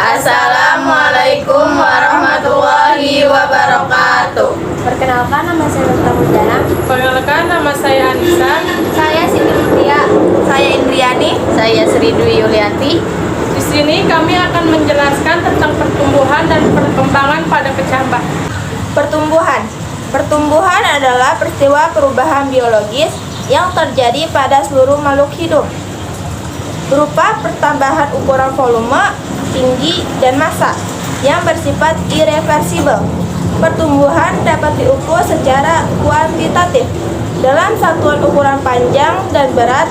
Assalamualaikum warahmatullahi wabarakatuh. Perkenalkan, nama saya Dr. Mujana. Perkenalkan, nama saya Anissa. Saya Siti Mutia. Saya Indriani. Saya Sri Dwi Yulianti. Di sini kami akan menjelaskan tentang pertumbuhan dan perkembangan pada kecambah. Pertumbuhan adalah peristiwa perubahan biologis yang terjadi pada seluruh makhluk hidup, berupa pertambahan ukuran volume, tinggi, dan massa yang bersifat irreversibel. Pertumbuhan dapat diukur secara kuantitatif dalam satuan ukuran panjang dan berat.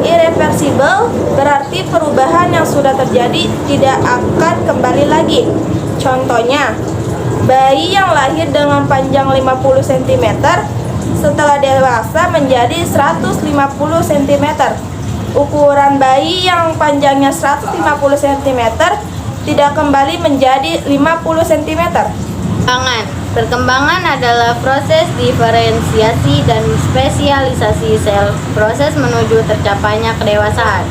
Irreversibel berarti perubahan yang sudah terjadi tidak akan kembali lagi. Contohnya, bayi yang lahir dengan panjang 50 cm setelah dewasa menjadi 150 cm. Ukuran bayi yang panjangnya 150 cm tidak kembali menjadi 50 cm. Perkembangan adalah proses diferensiasi dan spesialisasi sel, proses menuju tercapainya kedewasaan.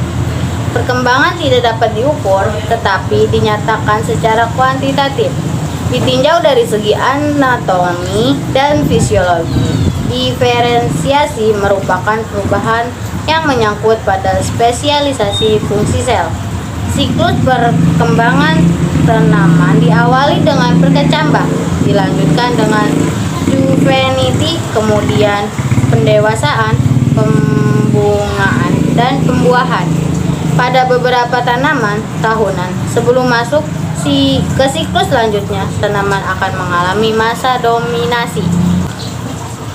Perkembangan tidak dapat diukur, tetapi dinyatakan secara kuantitatif, ditinjau dari segi anatomi dan fisiologi. Diferensiasi merupakan perubahan yang menyangkut pada spesialisasi fungsi sel. Siklus perkembangan tanaman diawali dengan berkecambah, dilanjutkan dengan juvenility, kemudian pendewasaan, pembungaan, dan pembuahan. Pada beberapa tanaman tahunan sebelum masuk ke siklus selanjutnya, tanaman akan mengalami masa dominasi.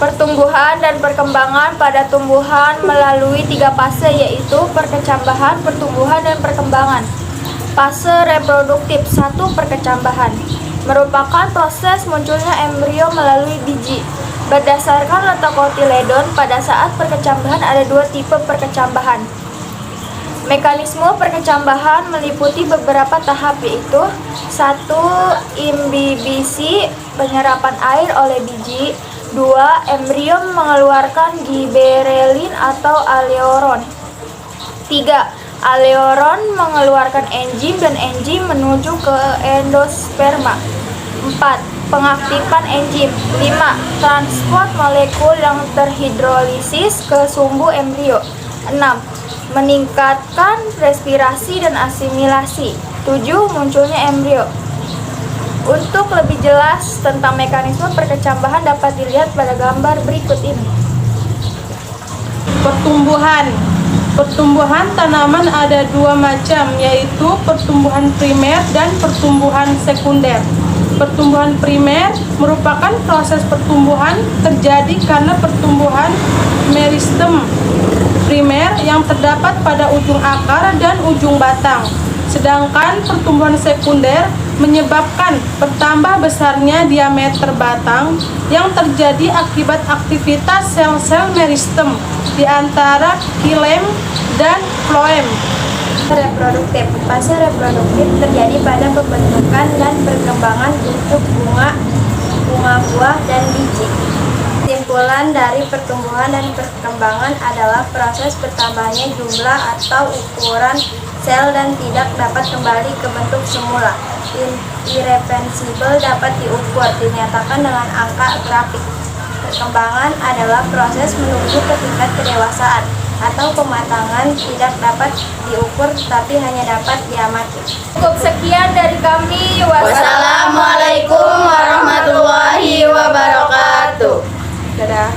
Pertumbuhan dan perkembangan pada tumbuhan melalui 3 fase, yaitu perkecambahan, pertumbuhan, dan perkembangan. Fase reproduktif 1. Perkecambahan merupakan proses munculnya embrio melalui biji. Berdasarkan letak kotiledon, pada saat perkecambahan ada 2 tipe perkecambahan. Mekanisme perkecambahan meliputi beberapa tahap, yaitu 1. Imbibisi, penyerapan air oleh biji. 2. Embrio mengeluarkan giberelin atau aleoron. 3. Aleoron mengeluarkan enzim dan enzim menuju ke endosperma. 4. Pengaktifan enzim. 5. Transport molekul yang terhidrolisis ke sumbu embrio. 6. Meningkatkan respirasi dan asimilasi. 7. Munculnya embrio. Untuk lebih jelas tentang mekanisme perkecambahan dapat dilihat pada gambar berikut ini. Pertumbuhan tanaman ada 2 macam, yaitu pertumbuhan primer dan pertumbuhan sekunder. Pertumbuhan primer merupakan proses pertumbuhan terjadi karena pertumbuhan meristem primer yang terdapat pada ujung akar dan ujung batang. Sedangkan pertumbuhan sekunder menyebabkan bertambah besarnya diameter batang yang terjadi akibat aktivitas sel-sel meristem di antara xilem dan floem. Reproduktif. Fase reproduktif terjadi pada pembentukan dan perkembangan bentuk bunga, buah, dan biji. Kesimpulan dari pertumbuhan dan perkembangan adalah proses bertambahnya jumlah atau ukuran sel dan tidak dapat kembali ke bentuk semula. Irreversibel dapat diukur, dinyatakan dengan angka grafik. Perkembangan adalah proses menuju ke tingkat kedewasaan atau pematangan, tidak dapat diukur tetapi hanya dapat diamati. Cukup sekian dari kami. Wassalamualaikum warahmatullahi wabarakatuh. Dadah.